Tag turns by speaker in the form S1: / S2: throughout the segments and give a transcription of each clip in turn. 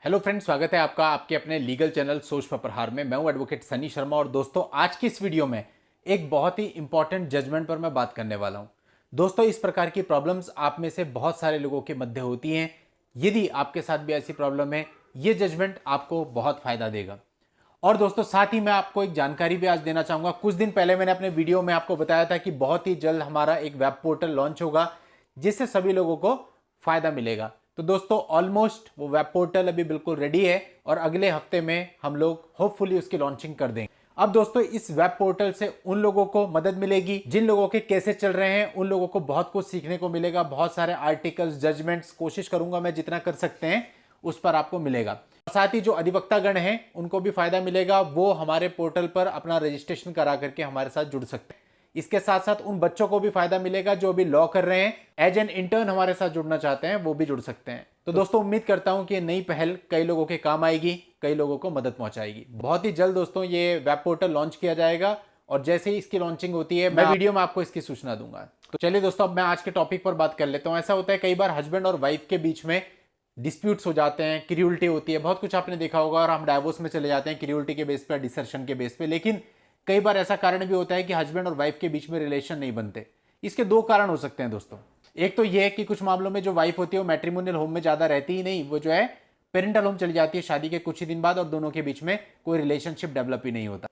S1: Hello friends, स्वागत है आपका आपके अपने लीगल चैनल सोच पर प्रहार में। मैं हूं एडवोकेट सनी शर्मा और दोस्तों आज की इस वीडियो में एक बहुत ही इंपॉर्टेंट जजमेंट पर मैं बात करने वाला हूं। दोस्तों, इस प्रकार की प्रॉब्लम्स आप में से बहुत सारे लोगों के मध्य होती हैं। यदि आपके साथ भी ऐसी प्रॉब्लम है, ये जजमेंट आपको बहुत फायदा देगा। और दोस्तों, साथ ही मैं आपको एक जानकारी भी आज देना चाहूंगा। कुछ दिन पहले मैंने अपने वीडियो में आपको बताया था कि बहुत ही जल्द हमारा एक वेब पोर्टल लॉन्च होगा जिससे सभी लोगों को फायदा मिलेगा। तो दोस्तों, ऑलमोस्ट वो वेब पोर्टल अभी बिल्कुल रेडी है और अगले हफ्ते में हम लोग होपफुली उसकी लॉन्चिंग कर देंगे। अब दोस्तों, इस वेब पोर्टल से उन लोगों को मदद मिलेगी जिन लोगों के केसेस चल रहे हैं। उन लोगों को बहुत कुछ सीखने को मिलेगा, बहुत सारे आर्टिकल्स, जजमेंट्स, कोशिश करूंगा मैं जितना कर सकते हैं उस पर आपको मिलेगा। साथ ही जो अधिवक्तागण हैं उनको भी फायदा मिलेगा। वो हमारे पोर्टल पर अपना रजिस्ट्रेशन करा करके हमारे साथ जुड़ सकते हैं। इसके साथ साथ उन बच्चों को भी फायदा मिलेगा जो अभी लॉ कर रहे हैं, एज एन इंटर्न हमारे साथ जुड़ना चाहते हैं, वो भी जुड़ सकते हैं। तो दोस्तों, उम्मीद करता हूं कि ये नई पहल कई लोगों के काम आएगी, कई लोगों को मदद पहुंचाएगी। बहुत ही जल्द दोस्तों ये वेब पोर्टल लॉन्च किया जाएगा और जैसे ही इसकी लॉन्चिंग होती है मैं वीडियो में आपको इसकी सूचना दूंगा। तो चलिए दोस्तों, अब मैं आज के टॉपिक पर बात कर लेता हूं। ऐसा होता है कई बार हस्बैंड और वाइफ के बीच में डिस्प्यूट्स हो जाते हैं, क्रियुलिटी होती है, बहुत कुछ आपने देखा होगा और हम डाइवोर्स में चले जाते हैं क्रियुलिटी के बेस पे, डिसर्शन के बेस पे। लेकिन कई बार ऐसा कारण भी होता है कि हस्बैंड और वाइफ के बीच में रिलेशन नहीं बनते। इसके दो कारण हो सकते हैं दोस्तों। एक तो यह है कि कुछ मामलों में जो वाइफ होती है वो मैट्रिमोनियल होम में ज्यादा रहती ही नहीं, वो जो है पेरेंटल होम चली जाती है शादी के कुछ ही दिन बाद और दोनों के बीच में कोई रिलेशनशिप डेवलप ही नहीं होता।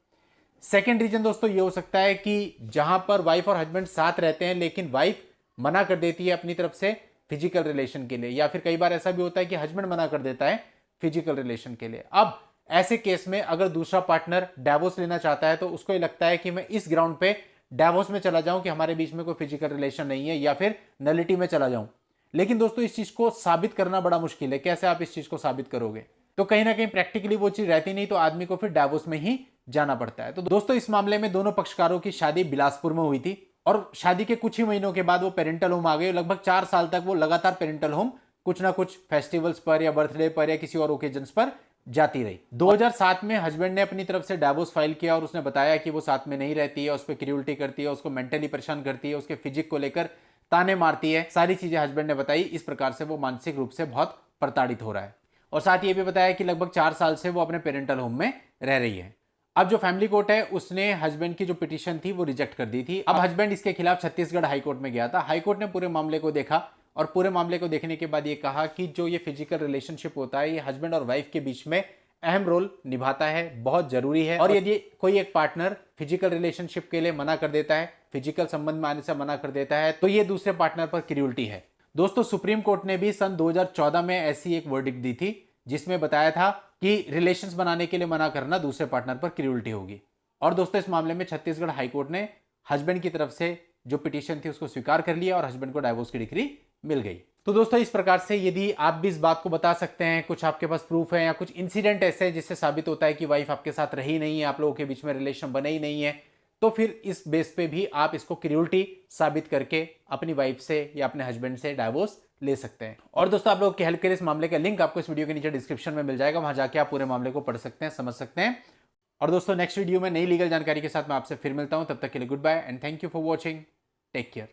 S1: सेकेंड रीजन दोस्तों ये हो सकता है कि जहां पर वाइफ और हस्बैंड साथ रहते हैं लेकिन वाइफ मना कर देती है अपनी तरफ से फिजिकल रिलेशन के लिए, या फिर कई बार ऐसा भी होता है कि हस्बैंड मना कर देता है फिजिकल रिलेशन के लिए। अब ऐसे केस में अगर दूसरा पार्टनर डाइवोर्स लेना चाहता है तो उसको ये लगता है कि मैं इस ग्राउंड पे डाइवोर्स में चला जाऊं कि हमारे बीच में कोई फिजिकल रिलेशन नहीं है, या फिर नलिटी में चला जाऊं। लेकिन दोस्तों, इस चीज को साबित करना बड़ा मुश्किल है। कैसे आप इस चीज को साबित करोगे? तो कहीं ना कहीं प्रैक्टिकली वो चीज रहती नहीं, तो आदमी को फिर डाइवोर्स में ही जाना पड़ता है। तो दोस्तों, इस मामले में दोनों पक्षकारों की शादी बिलासपुर में हुई थी और शादी के कुछ ही महीनों के बाद वो पेरेंटल होम आ गए। लगभग 4 साल तक वो लगातार पेरेंटल होम कुछ ना कुछ फेस्टिवल्स पर या बर्थडे पर या किसी और ओकेजन्स पर जाती रही। 2007 में हस्बैंड ने अपनी तरफ से डाइवोर्स फाइल किया और उसने बताया कि वो साथ में नहीं रहती है, उस पर क्रियुलिटी करती है, उसको मेंटली परेशान करती है, उसके फिजिक को लेकर ताने मारती है। सारी चीजें हस्बैंड ने बताई। इस प्रकार से वो मानसिक रूप से बहुत प्रताड़ित हो रहा है। और साथ ये भी बताया कि लगभग 4 साल से वो अपने पेरेंटल होम में रह रही है। अब जो फैमिली कोर्ट है उसने हस्बैंड की जो पिटीशन थी वो रिजेक्ट कर दी थी। अब हस्बैंड इसके खिलाफ छत्तीसगढ़ हाईकोर्ट में गया था। हाईकोर्ट ने पूरे मामले को देखा और पूरे मामले को देखने के बाद ये कहा कि जो ये फिजिकल रिलेशनशिप होता है ये हस्बैंड और वाइफ के बीच में अहम रोल निभाता है, बहुत जरूरी है। और यदि कोई एक पार्टनर फिजिकल रिलेशनशिप के लिए मना कर देता है, फिजिकल संबंध में आने से मना कर देता है, तो ये दूसरे पार्टनर पर क्रियुलिटी है। दोस्तों, सुप्रीम कोर्ट ने भी सन 2014 में ऐसी एक वर्डिक्ट दी थी जिसमें बताया था कि रिलेशंस बनाने के लिए मना करना दूसरे पार्टनर पर क्रियुलिटी होगी। और दोस्तों, इस मामले में छत्तीसगढ़ हाईकोर्ट ने हस्बैंड की तरफ से जो पिटीशन थी उसको स्वीकार कर लिया और हस्बैंड को डाइवोर्स की डिग्री मिल गई। तो दोस्तों, इस प्रकार से यदि आप भी इस बात को बता सकते हैं, कुछ आपके पास प्रूफ है या कुछ इंसिडेंट ऐसे है जिससे साबित होता है कि वाइफ आपके साथ रही नहीं है, आप लोगों के बीच में रिलेशन बने ही नहीं है, तो फिर इस बेस पे भी आप इसको क्रियुलिटी साबित करके अपनी वाइफ से या अपने हस्बैंड से डाइवोर्स ले सकते हैं। और दोस्तों, आप लोगों की हेल्प के लिए इस मामले का लिंक आपको इस वीडियो के नीचे डिस्क्रिप्शन में मिल जाएगा। वहां जाके आप पूरे मामले को पढ़ सकते हैं, समझ सकते हैं। और दोस्तों, नेक्स्ट वीडियो में नई लीगल जानकारी के साथ मैं आपसे फिर मिलता हूं। तब तक के लिए goodbye and thank you for watching. Take care.